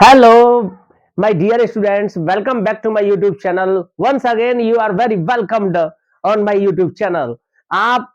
Hello, my dear students. Welcome back to my YouTube channel. Once again, you are very welcomed on my YouTube channel. आप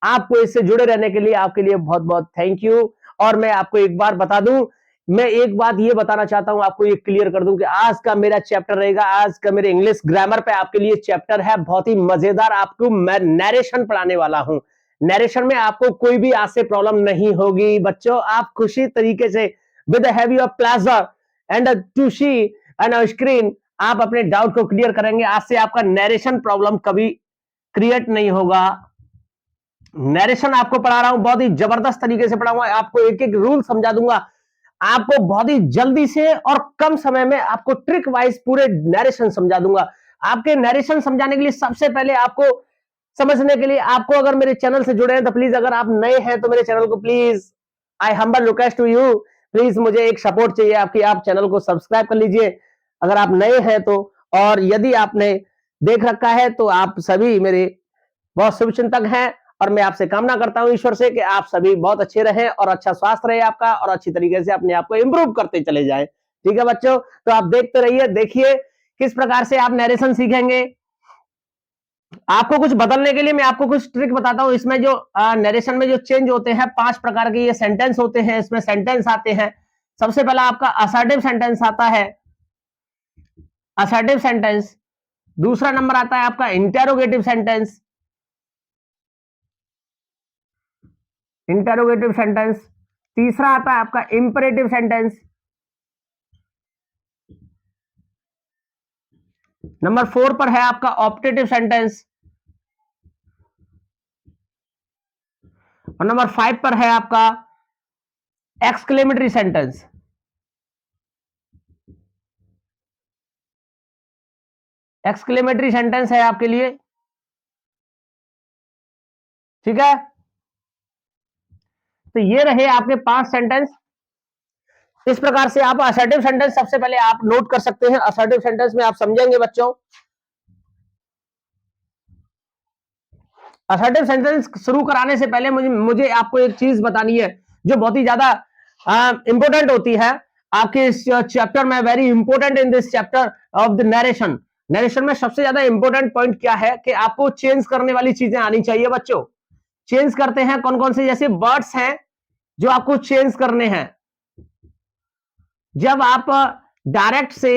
आपको इससे जुड़े रहने के लिए आपके लिए बहुत बहुत थैंक यू। और मैं आपको एक बार बता दूं, मैं एक बात ये बताना चाहता हूं, आपको ये क्लियर कर दूं कि आज का मेरा चैप्टर रहेगा, आज का मेरे इंग्लिश ग्रामर पे आपके लिए चैप्टर है बहुत ही मजेदार। आपको मैं नरेशन पढ़ाने वाला हूं। नरेशन में आपको कोई भी आज से प्रॉब्लम नहीं होगी बच्चों। आप खुशी तरीके से with heavy of pleasure and to see and screen आप अपने डाउट को क्लियर करेंगे। आज से आपका नरेशन प्रॉब्लम कभी क्रिएट नहीं होगा। नरेशन आपको पढ़ा रहा हूं, बहुत ही जबरदस्त तरीके से पढ़ाऊंगा। आपको एक एक रूल समझा दूंगा। आपको बहुत ही जल्दी से और कम समय में आपको ट्रिक वाइज पूरे नरेशन समझा दूंगा। आपके नरेशन समझाने के लिए सबसे पहले आपको समझने के लिए आपको अगर मेरे चैनल से जुड़े हैं तो प्लीज, अगर आप नए हैं तो मेरे चैनल को please, I humble request to you, please मुझे एक सपोर्ट चाहिए आपकी। आप चैनल को सब्सक्राइब कर लीजिए अगर आप नए हैं तो। और यदि आपने देख रखा है तो आप सभी मेरे बहुत शुभचिंतक हैं। और मैं आपसे कामना करता हूं ईश्वर से कि आप सभी बहुत अच्छे रहें और अच्छा स्वास्थ्य रहे आपका, और अच्छी तरीके से अपने आप को इंप्रूव करते चले जाएं। ठीक है बच्चों, तो आप देखते रहिए, देखिए किस प्रकार से आप नरेशन सीखेंगे। आपको कुछ बदलने के लिए मैं आपको कुछ ट्रिक बताता हूं। इसमें जो नरेशन में जो चेंज होते हैं, 5 प्रकार के ये सेंटेंस होते हैं, इसमें सेंटेंस आते हैं। सबसे पहला आपका असर्टिव सेंटेंस आता है, असर्टिव सेंटेंस। दूसरा नंबर आता है आपका इंटेरोगेटिव सेंटेंस, इंटेरोगेटिव सेंटेंस। तीसरा आता है आपका इंपरेटिव सेंटेंस। नंबर 4 पर है आपका ऑप्टेटिव सेंटेंस। और नंबर 5 पर है आपका एक्सक्लेमेटरी सेंटेंस। एक्सक्लेमेटरी सेंटेंस है आपके लिए, ठीक है। तो ये रहे आपके 5 सेंटेंस। इस प्रकार से आप असर्टिव सेंटेंस सबसे पहले आप नोट कर सकते हैं। असर्टिव सेंटेंस में आप समझेंगे बच्चों, असर्टिव सेंटेंस शुरू कराने से पहले मुझे आपको एक चीज बतानी है जो बहुत ही ज्यादा इंपॉर्टेंट होती है आपके इस चैप्टर में। Very important in this chapter of the narration. Narration में सबसे ज्यादा इंपॉर्टेंट पॉइंट क्या है कि आपको चेंज करने वाली चीजें आनी चाहिए बच्चों। चेंज करते हैं कौन कौन से, जैसे वर्ड्स हैं जो आपको चेंज करने हैं। जब आप डायरेक्ट से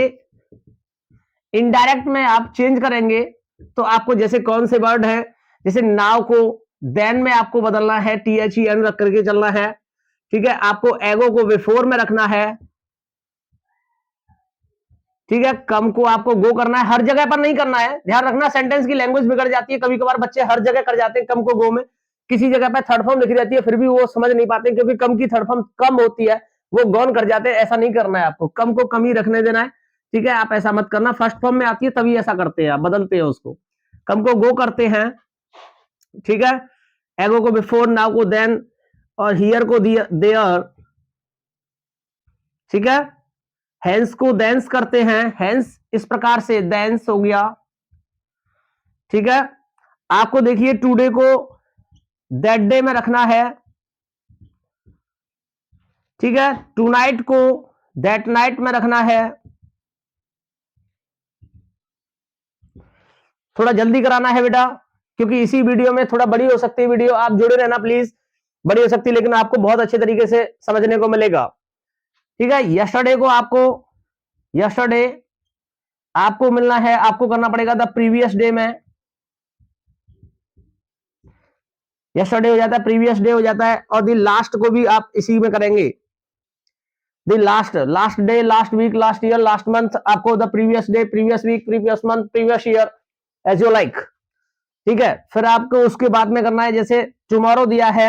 इनडायरेक्ट में आप चेंज करेंगे तो आपको जैसे कौन से वर्ड है, जैसे नाउ को देन में आपको बदलना है, THEN रख करके चलना है, ठीक है। आपको एगो को बिफोर में रखना है, ठीक है। कम को आपको गो करना है, हर जगह पर नहीं करना है, ध्यान रखना। सेंटेंस की लैंग्वेज बिगड़ जाती है, कभी कभार बच्चे हर जगह कर जाते हैं कम को गो में। किसी जगह पर थर्ड फॉर्म लिखी रहती है फिर भी वो समझ नहीं पाते क्योंकि कम की थर्ड फॉर्म कम होती है, वो गॉन कर जाते हैं। ऐसा नहीं करना है आपको, कम को कम ही रखने देना है, ठीक है। आप ऐसा मत करना, फर्स्ट फॉर्म में आती है तभी ऐसा करते हैं, आप बदलते हैं उसको, कम को गो करते हैं, ठीक है। एगो को बिफोर, नाउ को देन, और हियर को देयर, ठीक है। हेंस को देंस करते हैं, हेंस इस प्रकार से देंस हो गया, ठीक है। आपको देखिए टुडे को दैट डे में रखना है, ठीक है। टू नाइट को दैट नाइट में रखना है। थोड़ा जल्दी कराना है बेटा क्योंकि इसी वीडियो में थोड़ा बड़ी हो सकती है वीडियो, आप जुड़े रहना प्लीज। बड़ी हो सकती है लेकिन आपको बहुत अच्छे तरीके से समझने को मिलेगा, ठीक है। यस्टरडे को आपको, यस्टरडे आपको मिलना है, आपको करना पड़ेगा द प्रीवियस डे में। यस्टरडे हो जाता है, प्रीवियस डे हो जाता है, और द लास्ट को भी आप इसी में करेंगे। The last, last day, last week, last year, last month, आपको the previous day, previous week, previous month, previous year, as you like, ठीक है। फिर आपको उसके बाद में करना है, जैसे टुमारो दिया है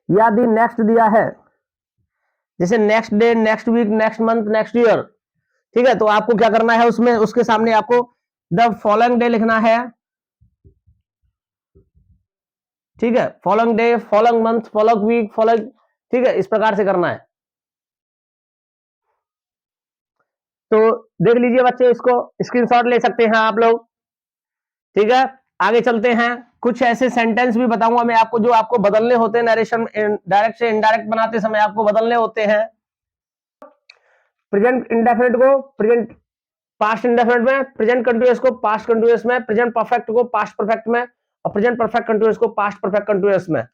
या दी नेक्स्ट दिया है, जैसे next day, next week, next month, next year, ठीक है। तो आपको क्या करना है, उसमें उसके सामने आपको द फॉलोइंग डे लिखना है, ठीक है। Following day, following month, following week, following, ठीक है। इस प्रकार से करना है। तो देख लीजिए बच्चे, इसको स्क्रीनशॉट ले सकते हैं आप लोग, ठीक है। आगे चलते हैं, कुछ ऐसे सेंटेंस भी बताऊंगा मैं आपको जो आपको बदलने होते हैं नरेशन, डायरेक्ट से इनडायरेक्ट बनाते समय आपको बदलने होते हैं। प्रेजेंट इंडेफिनिट को प्रेजेंट पास्ट इंडेफिनिट में, प्रेजेंट कंटिन्यूअस को पास्ट कंटिन्यूअस में, प्रेजेंट परफेक्ट को पास्ट परफेक्ट में, और प्रेजेंट परफेक्ट कंटिन्यूअस को पास्ट परफेक्ट कंटिन्यूअस में।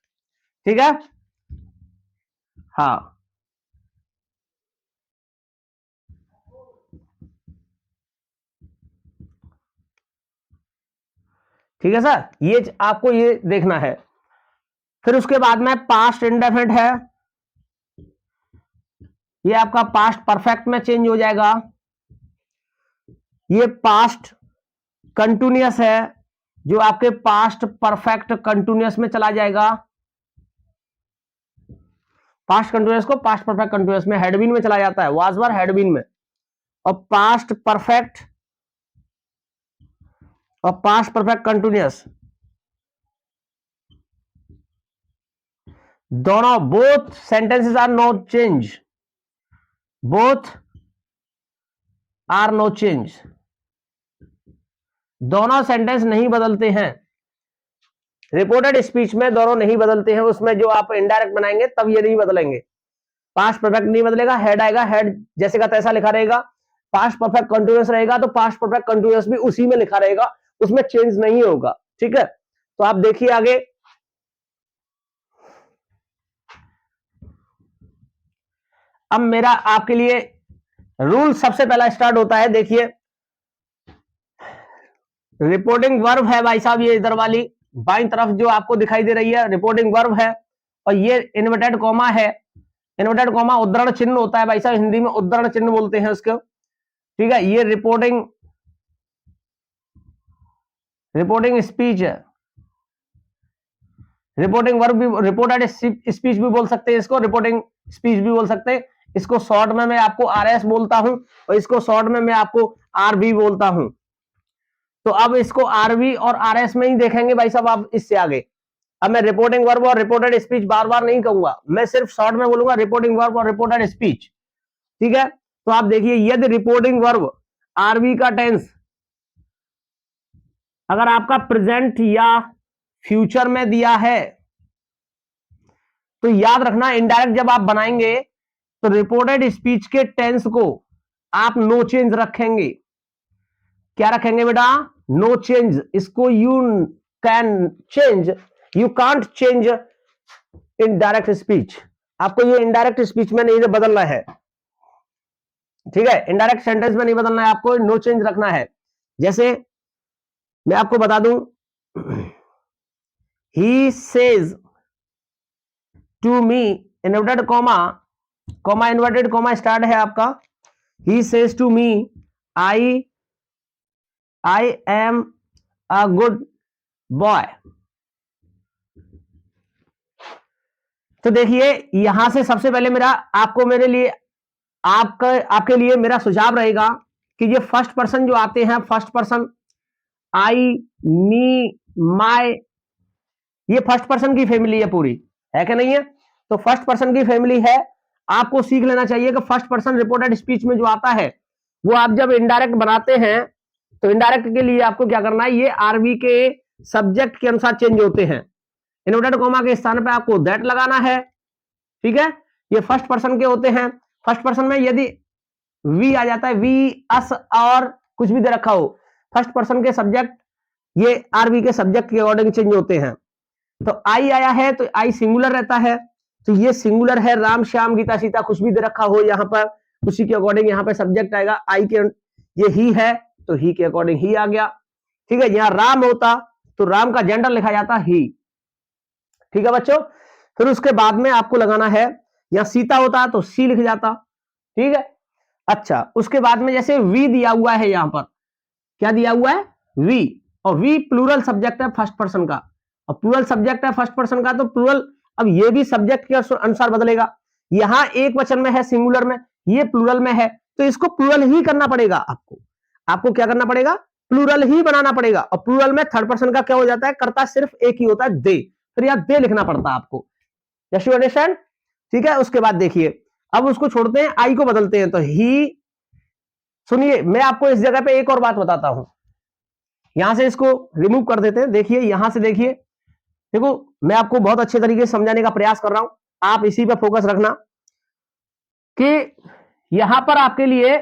ठीक है, हाँ ठीक है सर, ये आपको ये देखना है। फिर उसके बाद में पास्ट इंडेफिनिट है, ये आपका पास्ट परफेक्ट में चेंज हो जाएगा। ये पास्ट कंटिन्यूअस है जो आपके पास्ट परफेक्ट कंटिन्यूअस में चला जाएगा। पास्ट कंटिन्यूअस को पास्ट परफेक्ट कंटिन्यूअस में, हैड बीन में चला जाता है, वाज वर हैड बीन में। और पास्ट परफेक्ट कंटिन्यूअस दोनों, both sentences are no change, both are no change, दोनों सेंटेंस नहीं बदलते हैं। रिपोर्टेड स्पीच में दोनों नहीं बदलते हैं, उसमें जो आप इनडायरेक्ट बनाएंगे तब ये नहीं बदलेंगे। पास्ट परफेक्ट नहीं बदलेगा, हेड आएगा, हेड जैसे का तैसा लिखा रहेगा। पास्ट परफेक्ट कंटिन्यूअस रहेगा तो पास्ट परफेक्ट कंटिन्यूअस भी उसी में लिखा रहेगा, उसमें चेंज नहीं होगा। ठीक है, तो आप देखिए आगे। अब मेरा आपके लिए रूल सबसे पहला स्टार्ट होता है, देखिए रिपोर्टिंग वर्ब है भाई साहब, ये इधर वाली बाईं तरफ जो आपको दिखाई दे रही है रिपोर्टिंग वर्ब है, और ये इन्वर्टेड कॉमा है। इन्वर्टेड कॉमा उद्धरण चिन्ह होता है भाई साहब, हिंदी में उद्धरण चिन्ह बोलते हैं उसको। ठीक है, ये रिपोर्टिंग स्पीच है, रिपोर्टिंग वर्ब भी, रिपोर्टेड स्पीच भी बोल सकते हैं इसको, रिपोर्टिंग स्पीच भी बोल सकते हैं इसको। शॉर्ट में मैं आपको आरएस बोलता हूं, और इसको शॉर्ट में मैं आपको आरबी बोलता हूं। तो अब इसको आरबी और आरएस में ही देखेंगे भाई साहब आप इससे आगे। अब मैं रिपोर्टिंग वर्ब और रिपोर्टेड स्पीच बार बार नहीं कहूंगा, मैं सिर्फ शॉर्ट में बोलूंगा रिपोर्टिंग वर्ब और रिपोर्टेड स्पीच। ठीक है, तो आप देखिए यदि रिपोर्टिंग वर्ब आरबी का टेंस अगर आपका प्रेजेंट या फ्यूचर में दिया है तो याद रखना, इनडायरेक्ट जब आप बनाएंगे तो रिपोर्टेड स्पीच के टेंस को आप नो चेंज रखेंगे। क्या रखेंगे बेटा? No change. इसको you can change, you can't change in direct speech. आपको ये इनडायरेक्ट स्पीच में नहीं बदलना है। ठीक है, इनडायरेक्ट सेंटेंस में नहीं बदलना है, आपको नो चेंज रखना है। जैसे मैं आपको बता दूं, he says to me, inverted comma, comma inverted comma start है आपका। He says to me I am a good boy. तो देखिए यहां से सबसे पहले मेरा आपको मेरे लिए आपके लिए मेरा सुझाव रहेगा कि ये फर्स्ट पर्सन जो आते हैं, first person I, me, my, ये फर्स्ट पर्सन की फैमिली है पूरी, है कि नहीं है? तो फर्स्ट पर्सन की फैमिली है, आपको सीख लेना चाहिए कि फर्स्ट पर्सन रिपोर्टेड स्पीच में जो आता है वो आप जब इनडायरेक्ट बनाते हैं तो इनडायरेक्ट के लिए आपको क्या करना है, ये आरबी के सब्जेक्ट के अनुसार चेंज होते हैं। इन्वर्टेड कॉमा के स्थान पे आपको दैट लगाना है। ठीक है, ये फर्स्ट पर्सन के होते हैं। फर्स्ट पर्सन में यदि वी आ जाता है, वी, अस और कुछ भी दे रखा हो, फर्स्ट पर्सन के सब्जेक्ट ये आरबी के सब्जेक्ट के अकॉर्डिंग चेंज होते हैं। तो आई आया है तो आई सिंगुलर रहता है, तो ये सिंगुलर है। राम, श्याम, गीता, सीता कुछ भी दे रखा हो यहाँ पर, उसी के अकॉर्डिंग यहाँ पे सब्जेक्ट आएगा। आई के ये ही है तो ही के अकॉर्डिंग ही आ गया। ठीक है, यहाँ राम होता तो राम का जेंडर लिखा जाता ही। ठीक है बच्चों, फिर उसके बाद में आपको लगाना है, यहां सीता होता तो सी लिख जाता। ठीक है, अच्छा उसके बाद में जैसे वी दिया हुआ है, यहां पर क्या दिया हुआ है, वी, और वी प्लूरल सब्जेक्ट है फर्स्ट पर्सन का, और प्लूरल सब्जेक्ट है फर्स्ट पर्सन का तो प्लूरल, अब ये भी सब्जेक्ट के अनुसार बदलेगा। यहां एक वचन में है सिंगुलर में, ये प्लूरल में है, तो इसको प्लूरल ही करना पड़ेगा। आपको क्या करना पड़ेगा, प्लूरल ही बनाना पड़ेगा। और प्लूरल में थर्ड पर्सन का क्या हो जाता है, कर्ता सिर्फ एक ही होता है, दे, फिर यहां दे लिखना पड़ता है आपको। Yes you understand? ठीक है, उसके बाद देखिए अब उसको छोड़ते हैं, आई को बदलते हैं तो ही। सुनिए मैं आपको इस जगह पे एक और बात बताता हूं, यहां से इसको रिमूव कर देते हैं। देखिए यहां से देखिए, देखो मैं आपको बहुत अच्छे तरीके से समझाने का प्रयास कर रहा हूं, आप इसी पे फोकस रखना कि यहां पर आपके लिए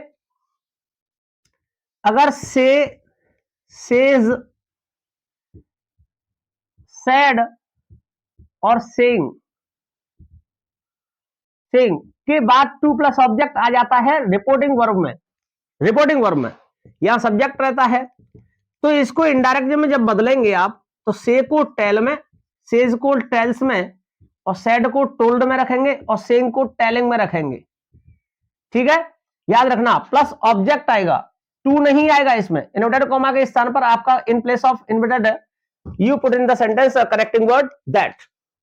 अगर सेज, सेड और सेइंग के बाद टू प्लस ऑब्जेक्ट आ जाता है रिपोर्टिंग वर्ब में। रिपोर्टिंग वर्ब में यहां सब्जेक्ट रहता है, तो इसको इनडायरेक्ट में जब बदलेंगे आप, तो से को टेल में, सेज को टेल्स में, और सेड को टोल्ड में रखेंगे, और सेइंग को टेलिंग में रखेंगे। ठीक है, याद रखना प्लस ऑब्जेक्ट आएगा, टू नहीं आएगा इसमें। इन्वर्टेड कॉमा के स्थान पर आपका in place of inverted you put in the sentence correcting word that.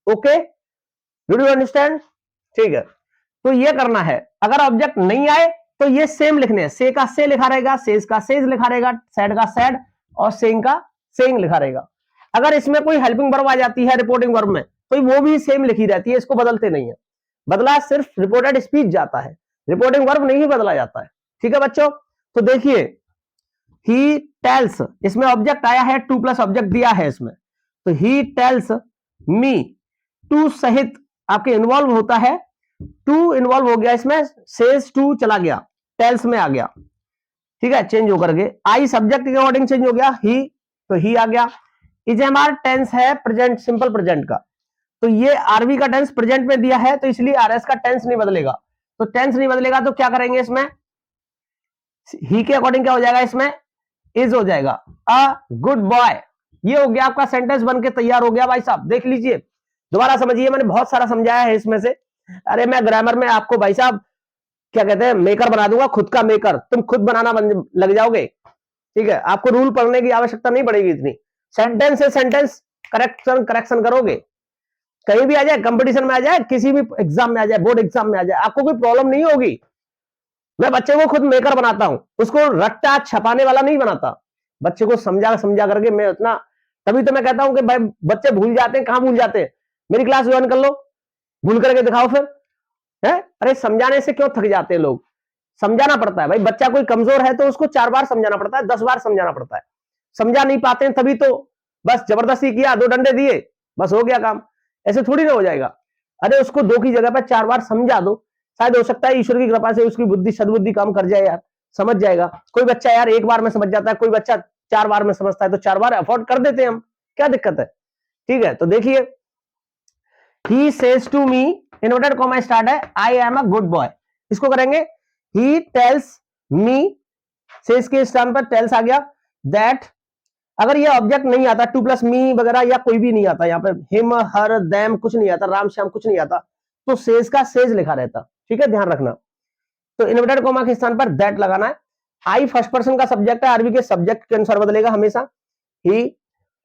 Okay, do you understand? ठीक है, तो ये करना है। अगर ऑब्जेक्ट नहीं आए तो ये सेम लिखने हैं, से का से लिखा रहेगा, सेज का सेज लिखा रहेगा, सेड का सेड और सेइंग का सेइंग लिखा रहेगा। अगर इसमें कोई हेल्पिंग वर्ब आ जाती है रिपोर्टिंग वर्ब में, तो वो भी सेम लिखी रहती है, इसको बदलते नहीं है। बदला सिर्फ रिपोर्टेड स्पीच जाता है, रिपोर्टिंग वर्ब नहीं बदला जाता है। ठीक है बच्चों, तो देखिए ही टेल्स, इसमें ऑब्जेक्ट आया है, टू प्लस ऑब्जेक्ट दिया है इसमें, तो ही टेल्स मी, टू सहित आपके इन्वॉल्व होता है, टू इन्वॉल्व हो गया इसमें, सेज टू चला गया, टेल्स में आ गया। ठीक है, चेंज होकर के आई सब्जेक्ट के अकॉर्डिंग चेंज हो गया, ही तो ही आ गया। इजेएमआर टेंस है प्रेजेंट, सिंपल प्रेजेंट का, तो ये आरवी का टेंस प्रेजेंट में दिया है, तो इसलिए आरएस का टेंस नहीं बदलेगा। तो टेंस नहीं बदलेगा तो क्या करेंगे इसमें, ही के अकॉर्डिंग क्या हो जाएगा इसमें, इज हो जाएगा, अ गुड बॉय। ये हो गया आपका सेंटेंस बन के तैयार हो गया भाई साहब, देख लीजिए, दोबारा समझिए, मैंने बहुत सारा समझाया है इसमें से। अरे मैं ग्रामर में आपको भाई साहब क्या कहते हैं, मेकर बना दूंगा, खुद का मेकर, तुम खुद बनाना लग जाओगे। ठीक है, आपको रूल पढ़ने की आवश्यकता नहीं पड़ेगी इतनी, सेंटेंस से सेंटेंस करेक्शन करोगे, कहीं भी आ जाए, कंपटीशन में आ जाए, किसी भी एग्जाम में आ जाए, बोर्ड एग्जाम में आ जाए, आपको कोई प्रॉब्लम नहीं होगी। मैं बच्चे को खुद मेकर बनाता हूं, उसको रट्टा छपाने वाला नहीं बनाता, बच्चे को समझा समझा करके मैं उतना, तभी तो मैं कहता हूं कि भाई बच्चे भूल जाते हैं, कहां भूल जाते हैं, मेरी क्लास ज्वाइन कर लो, भूल करके दिखाओ फिर है। अरे समझाने से क्यों थक जाते हैं लोग, समझाना पड़ता है भाई, बच्चा कोई कमजोर है तो उसको 4 बार समझाना पड़ता है, 10 बार समझाना पड़ता है, समझा नहीं पाते हैं तभी तो बस जबरदस्ती किया, 2 डंडे दिए, बस हो गया काम, ऐसे थोड़ी ना हो जाएगा। अरे उसको 2 की जगह पर 4 बार समझा दो, शायद हो सकता है ईश्वर की कृपा से उसकी बुद्धि सद्बुद्धि काम कर जाए यार, समझ जाएगा। कोई बच्चा यार 1 बार में समझ जाता है, कोई बच्चा 4 बार में समझता है, तो 4 बार अफोर्ड कर देते हैं हम, क्या दिक्कत है। ठीक है, तो देखिए he says to me, inverted comma start है, I am a good boy, इसको करेंगे ही टेल्स मी, सेज के स्थान पर टेल्स आ गया, दैट अगर ये ऑब्जेक्ट नहीं आता, टू प्लस मी वगैरह या कोई भी नहीं आता, यहाँ पे हिम हर दैम कुछ नहीं आता, राम श्याम कुछ नहीं आता, तो सेज का सेज लिखा रहता। ठीक है, ध्यान रखना, तो इन्वर्टेड कॉमा के स्थान पर दैट लगाना है। आई फर्स्ट पर्सन का सब्जेक्ट है, आरबी के सब्जेक्ट के अनुसार बदलेगा हमेशा, ही।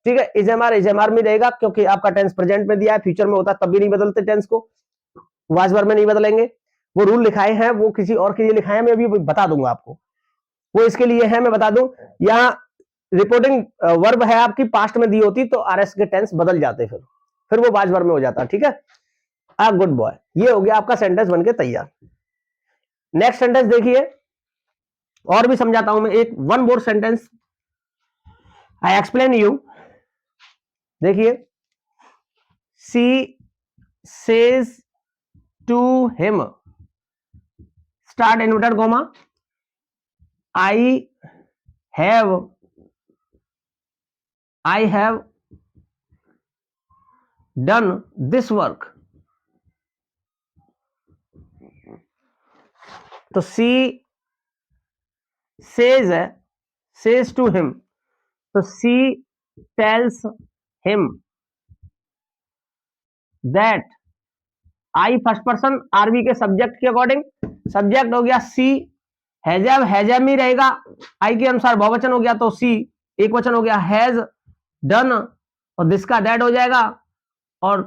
ठीक है, इजेएमआर में रहेगा, क्योंकि आपका टेंस प्रेजेंट में दिया है, फ्यूचर में होता तब भी नहीं बदलते टेंस को, वाइस वर्ब में नहीं बदलेंगे, वो रूल लिखाए हैं, वो किसी और के लिए लिखाए हैं, मैं अभी बता दूंगा आपको, वो इसके लिए है, मैं बता दूं। यहाँ रिपोर्टिंग वर्ब है आपकी, पास्ट में दी होती तो आरएस के टेंस बदल जाते, फिर वो वाइस वर्ब में हो जाता। ठीक है, अ गुड बॉय, ये हो गया आपका सेंटेंस बनके तैयार। नेक्स्ट सेंटेंस देखिए, और भी समझाता हूं मैं, एक one more sentence I explain you. देखिए, she says to him, start inverted comma, I have done this work, तो सी सेज है, सेज टू हिम, तो she tells him that, I first person RB के subject के according, subject हो गया सी, हैजम ही रहेगा, आई के अनुसार बहुवचन हो गया तो सी, एक वचन हो गया हैज डन, और दिस का दैट हो जाएगा, और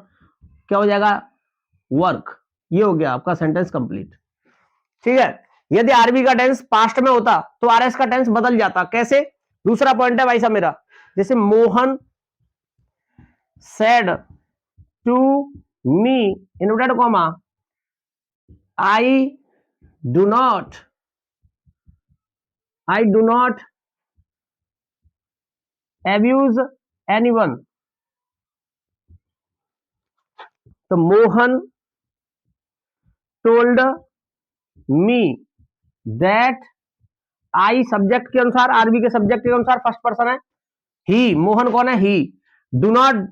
क्या हो जाएगा, वर्क। ये हो गया आपका सेंटेंस कंप्लीट। ठीक है, यदि आरबी का टेंस पास्ट में होता तो आरएस का टेंस बदल जाता, कैसे, दूसरा पॉइंट है भाई साहब मेरा, जैसे Mohan said to me, inverted comma, I do not abuse anyone, तो Mohan told me that I subject के अनुसार, आरबी के सब्जेक्ट के अनुसार फर्स्ट पर्सन है। ही, मोहन कौन है? ही। डू नॉट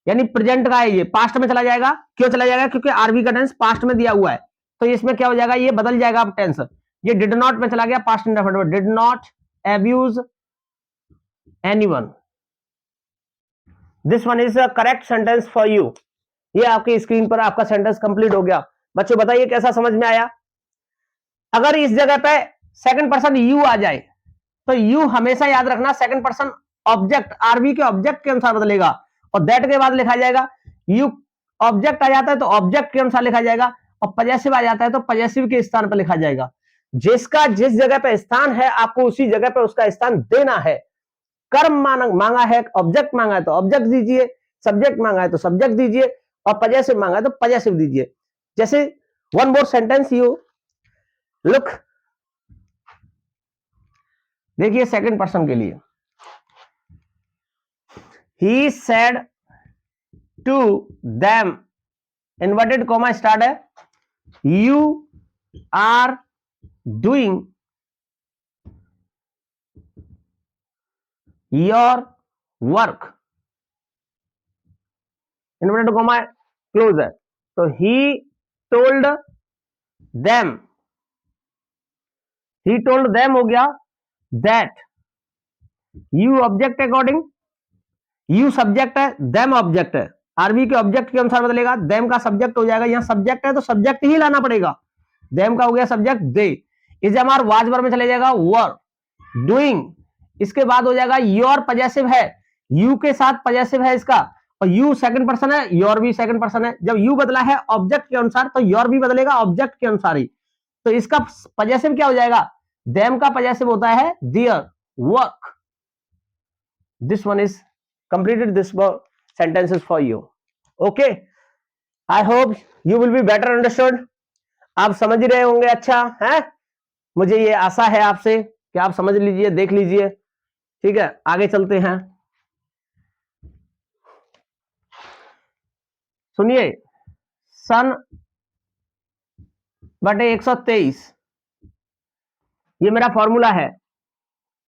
यानी प्रेजेंट का है, ये पास्ट में चला जाएगा। क्यों चला जाएगा? क्योंकि आरबी का टेंस पास्ट में दिया हुआ है, तो इसमें क्या हो जाएगा, ये बदल जाएगा अब टेंस। ये डिड नॉट में चला गया past indefinite, did not abuse anyone. This one is a correct sentence for you. ये आपकी स्क्रीन पर आपका सेंटेंस कंप्लीट हो गया। बच्चों बताइए कैसा समझ में आया? अगर इस जगह पे सेकंड पर्सन यू आ जाए तो यू हमेशा याद रखना सेकंड पर्सन ऑब्जेक्ट, आरबी के ऑब्जेक्ट के अनुसार बदलेगा, और दैट के बाद लिखा जाएगा। यू ऑब्जेक्ट आ जाता है तो ऑब्जेक्ट के अनुसार लिखा जाएगा, और पजेसिव आ जाता है तो पजेसिव के स्थान पर लिखा जाएगा। जिसका जिस जगह पे स्थान है आपको उसी जगह पे उसका स्थान देना है। कर्म मांगा है, ऑब्जेक्ट मांगा है तो ऑब्जेक्ट दीजिए, सब्जेक्ट मांगा है तो सब्जेक्ट दीजिए, और पजेसिव मांगा है तो पजेसिव दीजिए। जैसे one more sentence you look, देखिए सेकंड पर्सन के लिए, he said to them, inverted comma start है, you are doing your work, inverted comma close है, तो he told them, he told them हो गया, that you object according, you subject है, them object है, RB के ऑब्जेक्ट के अनुसार बदलेगा, देम का सब्जेक्ट हो जाएगा, यहां सब्जेक्ट है तो सब्जेक्ट ही लाना पड़ेगा, देम का हो गया सब्जेक्ट दे, इस हमारा वाज वर्ब में चले जाएगा वर, डूइंग, इसके बाद हो जाएगा योर, पजेसिव है, यू के साथ पजेसिव है इसका, और यू सेकंड पर्सन है, योर भी सेकंड पर्सन है। जब यू बदला है ऑब्जेक्ट के अनुसार तो योर भी बदलेगा ऑब्जेक्ट के अनुसार ही, तो इसका पजेसिव क्या हो जाएगा, देम का पजेसिव होता है their work. This one is completed this sentences for you. Okay, I hope you will be better understood. आप समझ रहे होंगे, अच्छा है, मुझे ये आशा है आपसे कि आप समझ लीजिए, देख लीजिए। ठीक है, आगे चलते हैं। सुनिए, सन बटे 123, ये मेरा फॉर्मूला है,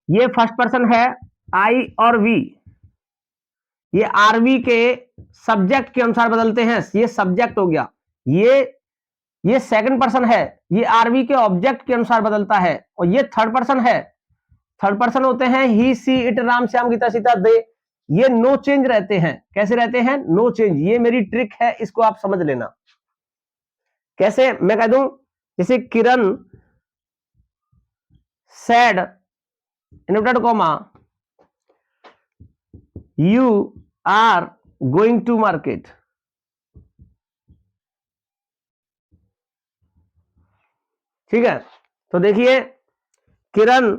ये फर्स्ट पर्सन है आई और वी, ये आरवी के सब्जेक्ट के अनुसार बदलते हैं, ये सब्जेक्ट हो गया, ये सेकंड पर्सन है, ये आरवी के ऑब्जेक्ट के अनुसार बदलता है, और ये थर्ड पर्सन है, थर्ड पर्सन होते हैं he she it Ram Shyam Geeta Sita they, ये नो चेंज रहते हैं। कैसे रहते हैं? No change. ये मेरी ट्रिक है, इसको आप समझ लेना। कैसे मैं कह दूं, जैसे Kiran said inverted comma you are going to market, ठीक है, तो देखिए किरण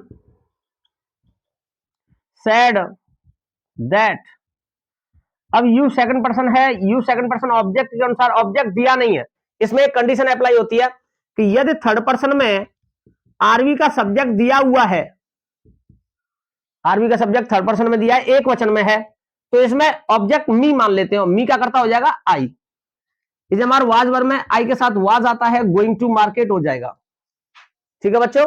said that, अब यू सेकंड पर्सन है, यू सेकंड पर्सन ऑब्जेक्ट के अनुसार, ऑब्जेक्ट दिया नहीं है, इसमें एक कंडीशन अप्लाई होती है कि यदि थर्ड पर्सन में आरवी का सब्जेक्ट दिया हुआ है, आरवी का सब्जेक्ट थर्ड पर्सन में दिया है, एक वचन में है, तो इसमें ऑब्जेक्ट मी मान लेते हो, मी का करता हो जाएगा आई, इस हमारे वाज वर्ब में आई के साथ वाज आता है, गोइंग टू मार्केट हो जाएगा। ठीक है बच्चों,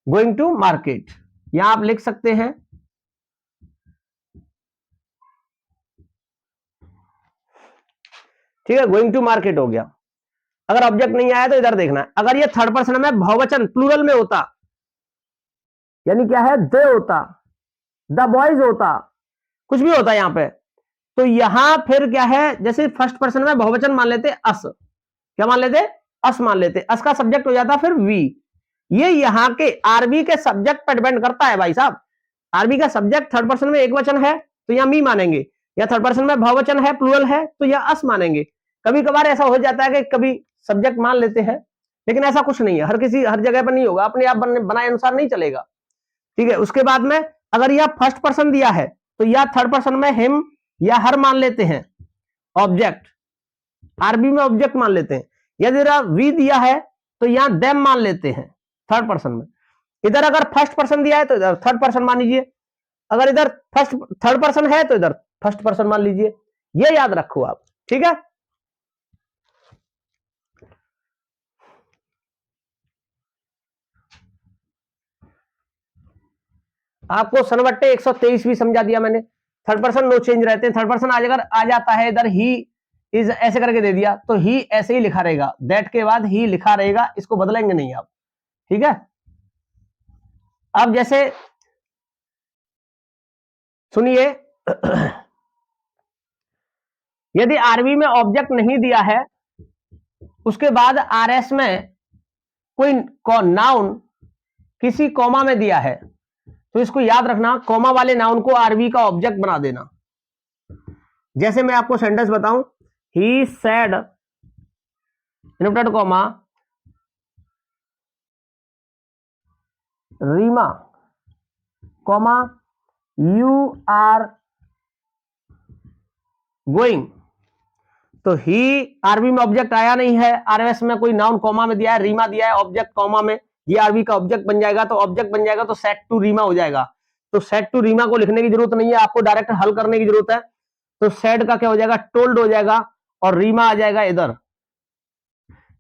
गोइंग टू मार्केट यहां आप लिख सकते हैं, ठीक है, गोइंग टू मार्केट हो गया। अगर ऑब्जेक्ट नहीं आया तो इधर देखना, अगर ये थर्ड पर्सन में बहुवचन प्लूरल में होता, यानी क्या है, दे होता, द बॉयज होता, कुछ भी होता यहां पे, तो यहां फिर क्या है, जैसे फर्स्ट पर्सन में बहुवचन मान लेते अस, क्या मान लेते, अस मान लेते, अस का सब्जेक्ट हो जाता फिर वी, ये यहां के आरबी के सब्जेक्ट पर डिपेंड करता है भाई साहब। आरबी का सब्जेक्ट थर्ड पर्सन में एक वचन है तो यहां मी मानेंगे, या थर्ड पर्सन में बहुवचन है प्लूरल है तो यह अस मानेंगे। कभी कभार ऐसा हो जाता है कि कभी सब्जेक्ट मान लेते हैं, लेकिन ऐसा कुछ नहीं है, हर जगह पर नहीं होगा, अपने आप बनाए अनुसार नहीं चलेगा। ठीक है, उसके बाद में अगर यह फर्स्ट पर्सन दिया है तो यह थर्ड पर्सन में हिम या हर मान लेते हैं, ऑब्जेक्ट आरबी में ऑब्जेक्ट मान लेते हैं। यदि वी दिया है तो यहां देम मान लेते हैं थर्ड पर्सन में। इधर अगर फर्स्ट पर्सन दिया है तो इधर थर्ड पर्सन मान लीजिए, अगर इधर फर्स्ट थर्ड पर्सन है तो इधर फर्स्ट पर्सन मान लीजिए, ये याद रखो आप। ठीक है, आपको सनवट्टे 123 भी समझा दिया मैंने। थर्ड पर्सन नो चेंज रहते हैं। थर्ड पर्सन आज अगर आ जाता है इधर ही इज ऐसे करके दे दिया तो ही ऐसे ही लिखा रहेगा, दैट के बाद ही लिखा रहेगा, इसको बदलेंगे नहीं आप, ठीक है। अब जैसे सुनिए यदि आरबी में ऑब्जेक्ट नहीं दिया है, उसके बाद आरएस में कोई नाउन किसी कॉमा में दिया है, तो इसको याद रखना, कॉमा वाले नाउन को आरबी का ऑब्जेक्ट बना देना। जैसे मैं आपको सेंटेंस बताऊं, he said inverted comma Reema comma you are going, तो ही आरबी में ऑब्जेक्ट आया नहीं है, आरएस में कोई नाउन कॉमा में दिया है, रीमा दिया है ऑब्जेक्ट कॉमा में, ये आरबी का ऑब्जेक्ट बन जाएगा। तो ऑब्जेक्ट बन जाएगा तो सेट टू रीमा हो जाएगा। तो सेट टू रीमा को लिखने की जरूरत नहीं है, आपको डायरेक्ट हल करने की जरूरत है। तो सेड का क्या हो जाएगा, टोल्ड हो जाएगा, और रीमा आ जाएगा इधर,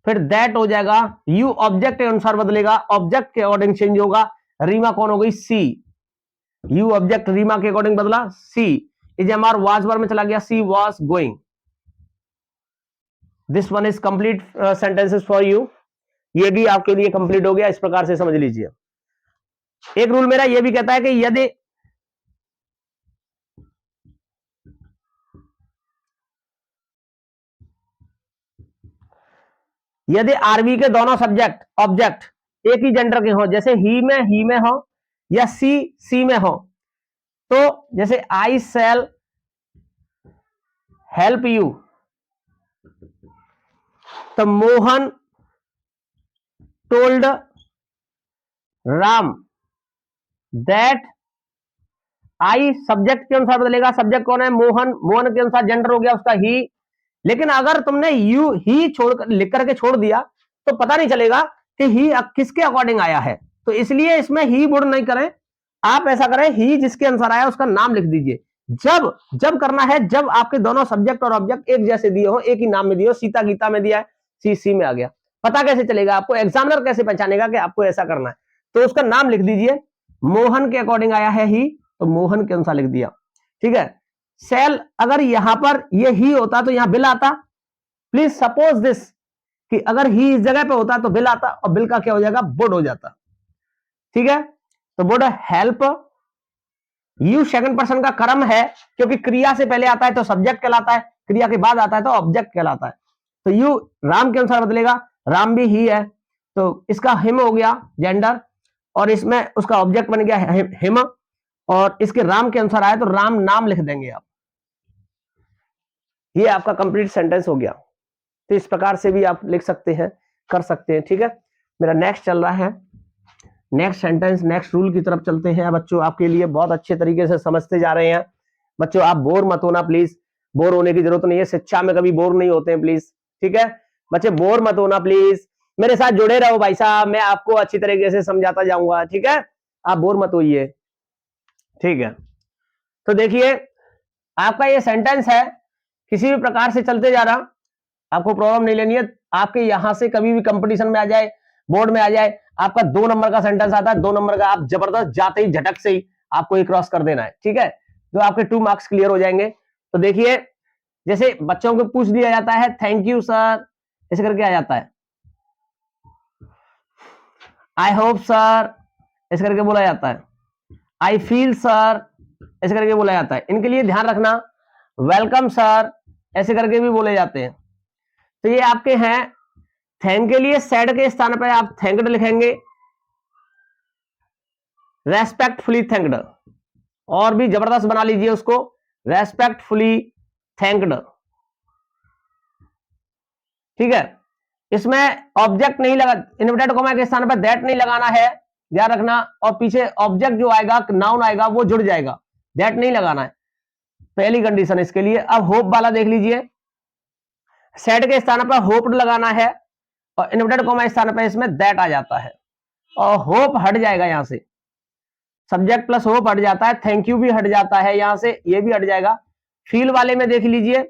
फिर दैट हो जाएगा, यू ऑब्जेक्ट के अनुसार बदलेगा, ऑब्जेक्ट के अकॉर्डिंग चेंज होगा, रीमा कौन हो गई, सी, यू ऑब्जेक्ट रीमा के अकॉर्डिंग बदला, सी इज एमआर वाज बार में चला गया, she was going. This one is complete sentences for you, ये भी आपके लिए कंप्लीट हो गया, इस प्रकार से समझ लीजिए। एक रूल मेरा ये भी कहता है कि यदि आरबी के दोनों सब्जेक्ट ऑब्जेक्ट एक ही जेंडर के हो, जैसे ही में हो या सी में हो, तो जैसे आई सेल हेल्प यू, तो Mohan told Ram that, I subject के अनुसार बदलेगा, सब्जेक्ट कौन है, मोहन, मोहन के अनुसार जेंडर हो गया उसका ही। लेकिन अगर तुमने यू ही छोड़ लिख करके छोड़ दिया तो पता नहीं चलेगा कि ही किसके अकॉर्डिंग आया है, तो इसलिए इसमें ही बोर्ड नहीं करें, आप ऐसा करें, ही जिसके अनुसार आया उसका नाम लिख दीजिए। जब जब करना है, जब आपके दोनों सब्जेक्ट और ऑब्जेक्ट एक जैसे दिए हो, एक ही नाम में दिए हो, सीता गीता में दिया है, सी में आ गया, पता कैसे चलेगा आपको, एग्जामिनर कैसे पहचानेगा कि आपको ऐसा करना है, तो उसका नाम लिख दीजिए, मोहन के अकॉर्डिंग आया है ही, तो मोहन के अनुसार लिख दिया, ठीक है। सेल अगर यहां पर ये ही होता तो यहां बिल आता, प्लीज सपोज दिस कि अगर ही इस जगह पे होता तो बिल आता, और बिल का क्या हो जाएगा, बोर्ड हो जाता, ठीक है। तो board help you second person का कर्म है, क्योंकि क्रिया से पहले आता है तो सब्जेक्ट कहलाता है, क्रिया के बाद आता है तो ऑब्जेक्ट कहलाता है। तो यू राम के अनुसार बदलेगा, राम भी ही है, तो इसका हिम हो गया जेंडर, और इसमें उसका ऑब्जेक्ट बन गया हिम, और इसके राम के अनुसार आया तो राम नाम लिख देंगे आप, ये आपका कंप्लीट सेंटेंस हो गया। तो इस प्रकार से भी आप लिख सकते हैं, कर सकते हैं, ठीक है। मेरा नेक्स्ट चल रहा है, नेक्स्ट सेंटेंस, नेक्स्ट रूल की तरफ चलते हैं बच्चों, आपके लिए बहुत अच्छे तरीके से समझते जा रहे हैं बच्चों, आप बोर मत होना प्लीज, बोर होने की जरूरत नहीं है, शिक्षा में कभी बोर नहीं होते हैं प्लीज, ठीक है बच्चे, बोर मत होना प्लीज, मेरे साथ जुड़े रहो भाई साहब, मैं आपको अच्छी तरीके से समझाता जाऊंगा, ठीक है, आप बोर मत होइए, ठीक है। तो देखिए आपका ये सेंटेंस है, किसी भी प्रकार से चलते जा रहा, आपको प्रॉब्लम नहीं लेनी है, आपके यहां से कभी भी कंपटीशन में आ जाए, बोर्ड में आ जाए, आपका 2 नंबर का सेंटेंस आता है, 2 नंबर का आप जबरदस्त जाते ही झटक से ही आपको ये क्रॉस कर देना है, ठीक है, तो आपके 2 मार्क्स क्लियर हो जाएंगे। तो देखिए जैसे बच्चों को पूछ दिया जाता है थैंक यू सर, ऐसे करके आ जाता है, आई होप सर ऐसे करके बोला जाता है, आई फील सर ऐसे करके बोला जाता है, इनके लिए ध्यान रखना, वेलकम सर ऐसे करके भी बोले जाते हैं। तो ये आपके हैं, थैंक के लिए सैड के स्थान पर आप थैंक्ड लिखेंगे, रेस्पेक्टफुली थैंक्ड, और भी जबरदस्त बना लीजिए उसको, रेस्पेक्टफुली थैंक्ड, ठीक है। इसमें ऑब्जेक्ट नहीं लगा, इन्वर्टेड कॉमा के स्थान पर दैट नहीं लगाना है, ध्यान रखना, और पीछे ऑब्जेक्ट जो आएगा, नाउन आएगा, वो जुड़ जाएगा, दैट नहीं लगाना है, पहली कंडीशन इसके लिए। अब होप वाला देख लीजिए, सेड के स्थान पर होप्ड लगाना है, और इन्वर्टेड कॉमा स्थान पर इसमें दैट आ जाता है, और होप हट जाएगा, यहां से सब्जेक्ट प्लस होप हट जाता है, थैंक यू भी हट जाता है, यहां से ये भी हट जाएगा। फील वाले में देख लीजिए,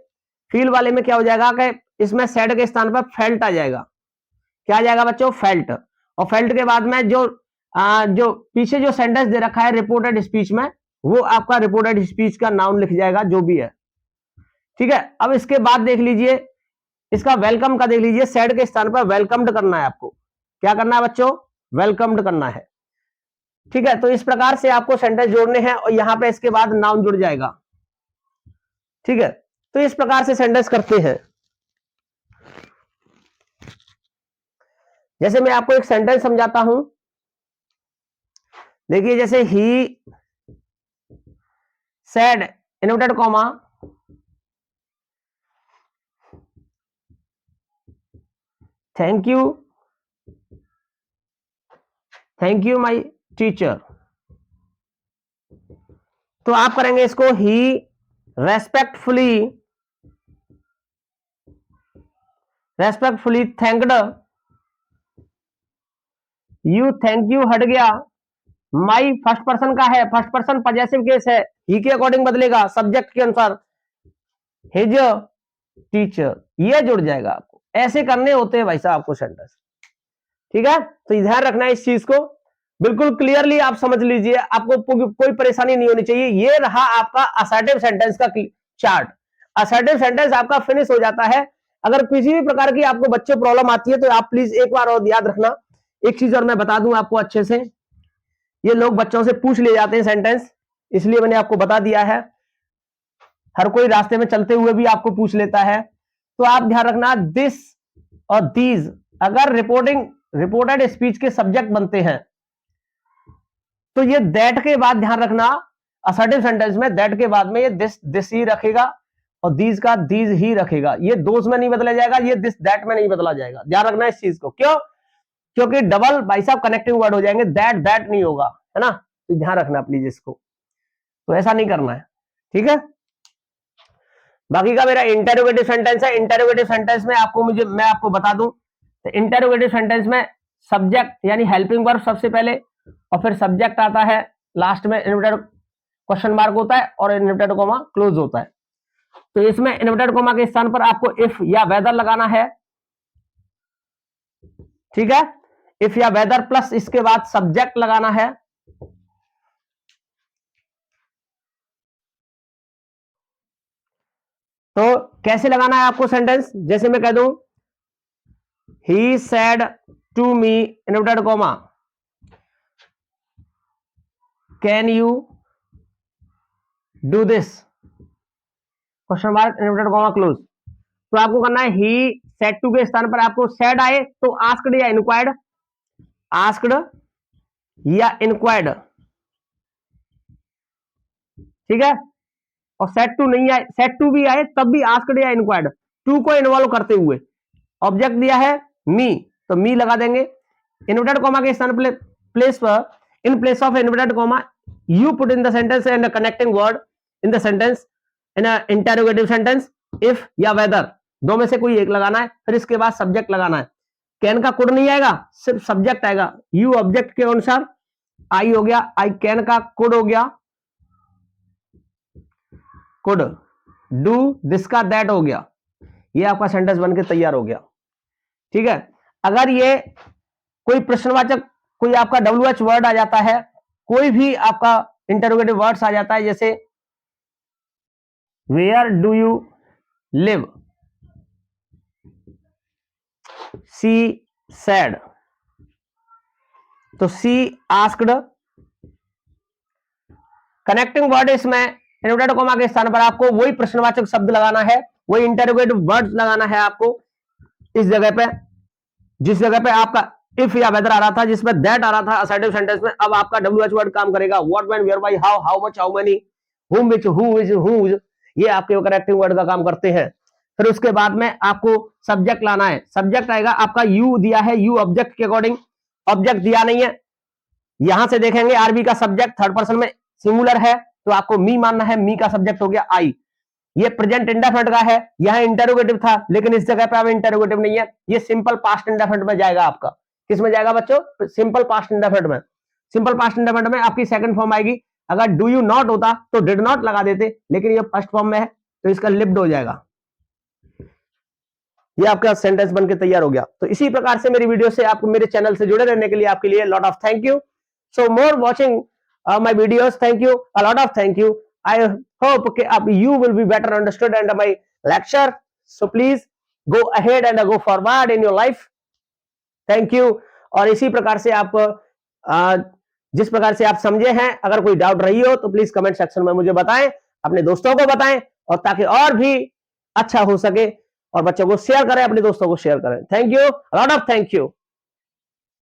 फील वाले में क्या हो जाएगा कि इसमें सेड के स्थान पर फेल्ट आ जाएगा, क्या आ जाएगा बच्चों, फेल्ट, और फेल्ट के बाद में जो जो पीछे जो सेंटेंस दे रखा है रिपोर्टेड स्पीच में, वो आपका रिपोर्टेड स्पीच का नाउन लिख जाएगा जो भी है। ठीक है, अब इसके बाद देख लीजिए इसका वेलकम का देख लीजिए, सैड के स्थान पर वेलकम्ड करना है आपको। क्या करना है बच्चों? वेलकम्ड करना है। ठीक है, तो इस प्रकार से आपको सेंटेंस जोड़ने हैं और यहां पे इसके बाद नाउन जुड़ जाएगा। ठीक है, तो इस प्रकार से सेंटेंस करते हैं। जैसे मैं आपको एक सेंटेंस समझाता हूं, देखिए जैसे he said inverted comma thank you my teacher, तो आप करेंगे इसको he respectfully thanked you, thank you हट गया, माई फर्स्ट पर्सन का है, फर्स्ट पर्सन पॉजेसिव केस है, ही के अकॉर्डिंग बदलेगा सब्जेक्ट के अनुसार, हिज टीचर, ये जुड़ जाएगा। आपको ऐसे करने होते हैं भाई साहब आपको सेंटेंस। ठीक है, तो ध्यान रखना है इस चीज को, बिल्कुल क्लियरली आप समझ लीजिए, आपको कोई परेशानी नहीं होनी चाहिए। ये रहा आपका असर्टिव सेंटेंस का चार्ट। असर्टिव सेंटेंस आपका फिनिश हो जाता है। अगर किसी भी प्रकार की आपको बच्चे प्रॉब्लम आती है तो आप प्लीज एक बार और याद रखना। एक चीज और मैं बता दूं आपको अच्छे से, ये लोग बच्चों से पूछ ले जाते हैं सेंटेंस, इसलिए मैंने आपको बता दिया है। हर कोई रास्ते में चलते हुए भी आपको पूछ लेता है, तो आप ध्यान रखना दिस और दीज अगर रिपोर्टेड स्पीच के सब्जेक्ट बनते हैं तो ये दैट के बाद ध्यान रखना, असर्टिव सेंटेंस में दैट के बाद में ये दिस ही रखेगा और दीज का दीज ही रखेगा। ये दोस में नहीं बदला जाएगा, ये दिस दैट में नहीं बदला जाएगा। ध्यान रखना इस चीज को। क्यों? क्योंकि डबल भाई साहब कनेक्टिंग वर्ड हो जाएंगे, दैट नहीं होगा, है ना। तो ध्यान रखना प्लीज इसको, तो ऐसा नहीं करना है। ठीक है, बाकी का मेरा इंटरोगेटिव सेंटेंस है। इंटरोगेटिव सेंटेंस में मैं आपको बता दूं, तो इंटरोगेटिव सेंटेंस में सब्जेक्ट यानी हेल्पिंग वर्ब सबसे पहले और फिर सब्जेक्ट आता है, लास्ट में इन्वर्टेड क्वेश्चन मार्क होता है और इन्वर्टेड कॉमा क्लोज होता है। तो इसमें इन्वर्टेड कॉमा के स्थान पर आपको इफ या वेदर लगाना है। ठीक है, इफ या वेदर प्लस इसके बाद सब्जेक्ट लगाना है। तो कैसे लगाना है आपको सेंटेंस? जैसे मैं कह दूं he said to me inverted comma can you do this question mark inverted comma close. तो आपको करना है ही सेड टू के स्थान पर आपको सेड आए तो आस्क्ड या इंक्वायर्ड, आस्क्ड या इंक्वायर्ड। ठीक है, और सेट टू नहीं आए, सेट टू भी आए तब भी आस्क्ड या इंक्वायर्ड, टू को इन्वॉल्व करते हुए। ऑब्जेक्ट दिया है मी, तो मी लगा देंगे। इन्वर्टेड कॉमा के स्थान प्लेस पर in place of inverted comma you put in the sentence and connecting word in the sentence in interrogative sentence if या वेदर, दो में से कोई एक लगाना है। फिर इसके बाद सब्जेक्ट लगाना है। कैन का कुड नहीं आएगा, सिर्फ सब्जेक्ट आएगा। यू ऑब्जेक्ट के अनुसार, आई हो गया, आई कैन का कुड हो गया, कुड डू दिस का दैट हो गया। ये आपका सेंटेंस बनके तैयार हो गया। ठीक है, अगर ये कोई प्रश्नवाचक, कोई आपका WH वर्ड आ जाता है, कोई भी आपका इंटरोगेटिव वर्ड्स आ जाता है, जैसे where do you live, she said, तो सी आस्क्ड, कनेक्टिंग वर्ड इसमें इन्वर्टेड कॉमा के स्थान पर आपको वही प्रश्नवाचक शब्द लगाना है, वही इंटरोगेटिव वर्ड लगाना है आपको इस जगह पे, जिस जगह पे आपका इफ या वेदर आ रहा था, जिसमें दैट आ रहा था असर्टिव सेंटेंस में। अब आपका WH वर्ड काम करेगा, what, when, where, why, how, how much, how many, whom, which, who, which, whose, ये आपके कनेक्टिंग वर्ड का काम करते हैं। फिर उसके बाद में आपको सब्जेक्ट लाना है। सब्जेक्ट आएगा आपका यू दिया है, यू ऑब्जेक्ट के अकॉर्डिंग, ऑब्जेक्ट दिया नहीं है। यहां से देखेंगे आरबी का सब्जेक्ट थर्ड पर्सन में सिंगुलर है तो आपको मी मानना है, मी का सब्जेक्ट हो गया आई। ये प्रेजेंट इंडेफिनिट का है, यहां इंटरोगेटिव था लेकिन इस जगह पे अब इंटरोगेटिव नहीं है, ये सिंपल पास्ट इंडेफिनिट में जाएगा। आपका किस में जाएगा बच्चों? सिंपल पास्ट इंडेफिनिट में। सिंपल पास्ट इंडेफिनिट में आपकी सेकंड फॉर्म आएगी। अगर डू यू नॉट होता तो डिड नॉट लगा देते, लेकिन ये फर्स्ट फॉर्म में है तो इसका लिव्ड हो जाएगा। ये आपका सेंटेंस बनके तैयार हो गया। तो इसी प्रकार से मेरी वीडियो से, आपको मेरे चैनल से जुड़े रहने के लिए आपके लिए lot of thank you. So more watching my videos. Thank you, a lot of thank you. I hope okay, you will be better understood under my lecture. So please go ahead and go forward in your life. Thank you. और इसी प्रकार से आप जिस प्रकार से आप समझे हैं, अगर कोई डाउट रही हो तो प्लीज कमेंट सेक्शन में मुझे बताएं, अपने दोस्तों को बताएं, और ताकि और भी अच्छा हो सके, और बच्चों को शेयर करें, अपने दोस्तों को शेयर करें। Thank you, lot of thank you.